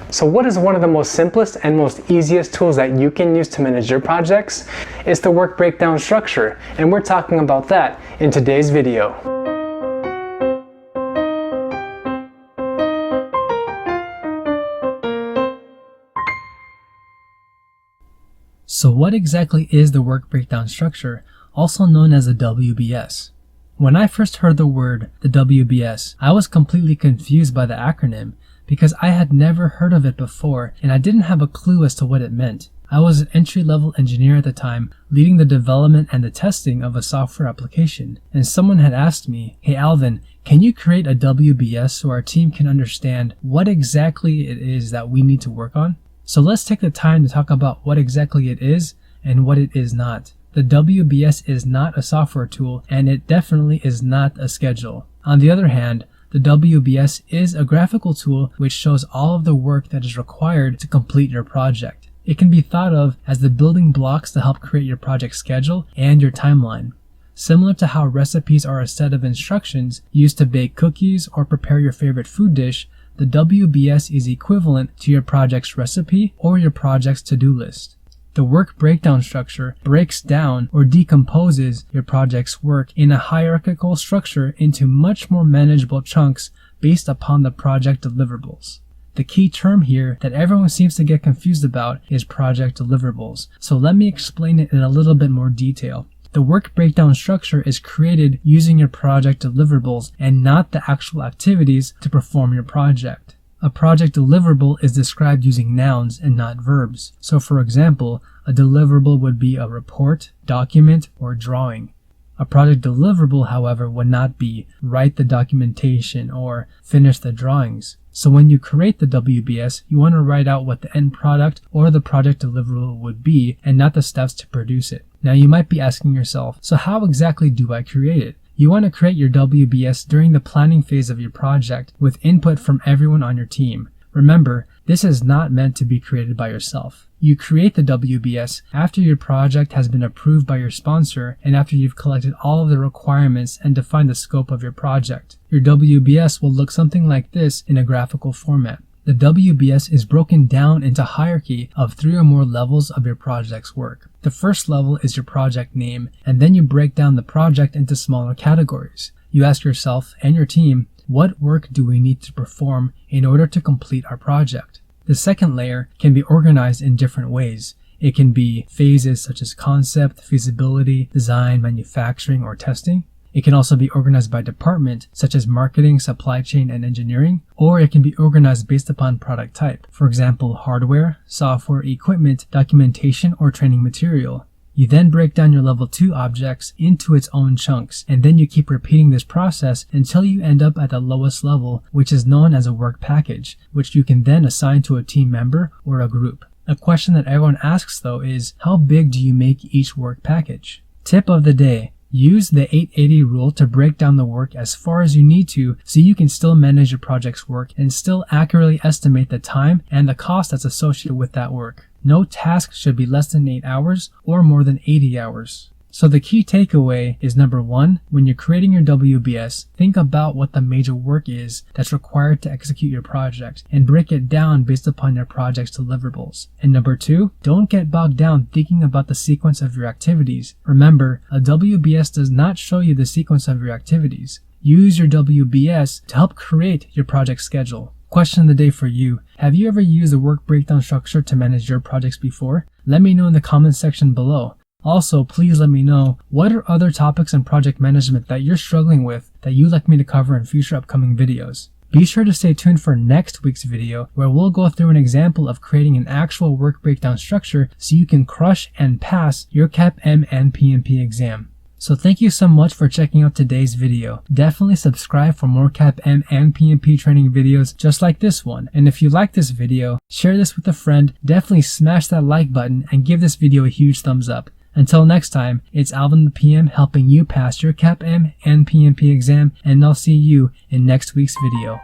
So what is one of the most simplest and most easiest tools that you can use to manage your projects? It's the work breakdown structure, and we're talking about that in today's video. So what exactly is the work breakdown structure, also known as the WBS? When I first heard the word, the WBS, I was completely confused by the acronym because I had never heard of it before and I didn't have a clue as to what it meant. I was an entry-level engineer at the time, leading the development and the testing of a software application, and someone had asked me, "Hey Alvin, can you create a WBS so our team can understand what exactly it is that we need to work on?" So let's take the time to talk about what exactly it is and what it is not. The WBS is not a software tool, and it definitely is not a schedule. On the other hand, the WBS is a graphical tool which shows all of the work that is required to complete your project. It can be thought of as the building blocks to help create your project schedule and your timeline. Similar to how recipes are a set of instructions used to bake cookies or prepare your favorite food dish, the WBS is equivalent to your project's recipe or your project's to-do list. The work breakdown structure breaks down or decomposes your project's work in a hierarchical structure into much more manageable chunks based upon the project deliverables. The key term here that everyone seems to get confused about is project deliverables, so let me explain it in a little bit more detail. The work breakdown structure is created using your project deliverables and not the actual activities to perform your project. A project deliverable is described using nouns and not verbs. So for example, a deliverable would be a report, document, or drawing. A project deliverable, however, would not be write the documentation or finish the drawings. So when you create the WBS, you want to write out what the end product or the project deliverable would be and not the steps to produce it. Now you might be asking yourself, so how exactly do I create it? You want to create your WBS during the planning phase of your project with input from everyone on your team. Remember, this is not meant to be created by yourself. You create the WBS after your project has been approved by your sponsor and after you've collected all of the requirements and defined the scope of your project. Your WBS will look something like this in a graphical format. The WBS is broken down into a hierarchy of 3 or more levels of your project's work. The first level is your project name, and then you break down the project into smaller categories. You ask yourself and your team, what work do we need to perform in order to complete our project? The second layer can be organized in different ways. It can be phases such as concept, feasibility, design, manufacturing, or testing. It can also be organized by department, such as marketing, supply chain, and engineering, or it can be organized based upon product type. For example, hardware, software, equipment, documentation, or training material. You then break down your level 2 objects into its own chunks, and then you keep repeating this process until you end up at the lowest level, which is known as a work package, which you can then assign to a team member or a group. A question that everyone asks though is, how big do you make each work package? Tip of the day. Use the 880 rule to break down the work as far as you need to so you can still manage your project's work and still accurately estimate the time and the cost that's associated with that work. No task should be less than 8 hours or more than 80 hours. So the key takeaway is number 1, when you're creating your WBS, think about what the major work is that's required to execute your project and break it down based upon your project's deliverables. And number 2, don't get bogged down thinking about the sequence of your activities. Remember, a WBS does not show you the sequence of your activities. Use your WBS to help create your project schedule. Question of the day for you. Have you ever used the work breakdown structure to manage your projects before? Let me know in the comments section below. Also, please let me know what are other topics in project management that you're struggling with that you'd like me to cover in future upcoming videos. Be sure to stay tuned for next week's video where we'll go through an example of creating an actual work breakdown structure so you can crush and pass your CAPM and PMP exam. So thank you so much for checking out today's video. Definitely subscribe for more CAPM and PMP training videos just like this one. And if you like this video, share this with a friend, definitely smash that like button and give this video a huge thumbs up. Until next time, it's Alvin the PM helping you pass your CAPM and PMP exam, and I'll see you in next week's video.